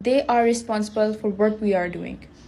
They are responsible for what we are doing۔